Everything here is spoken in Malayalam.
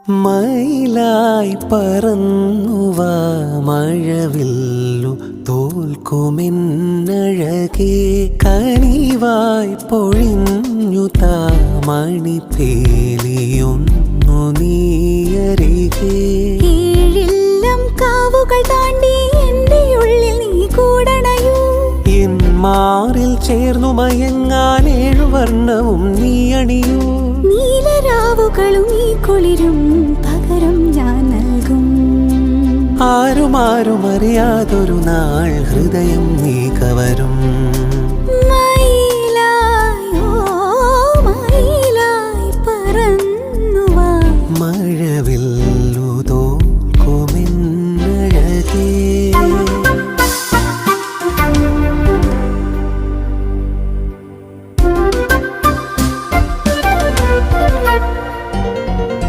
മയിലായി പറന്നുവാ മഴവില്ലു തോൽക്കുമെന്നഴകേ കനിവായി പൊഴിഞ്ഞു താമണിപ്പേലിയൊന്നു നീയരികേ ഏഴില്ലം കാവുകൾ താണ്ടി എൻ്റെ ഉള്ളിൽ നീ കൂടണയൂ എൻ മാറിൽ ചേർന്നു മയങ്ങാൻ ഏഴുവർണ്ണവും നീ അണിയൂ നീലരാവുകളും ഈ കുളിരും പകരം ഞാൻ നൽകും ആരും അറിയാതൊരു നാൾ ഹൃദയം നീ കവരും മയിലായി പറന്നുവാ മഴവിൽ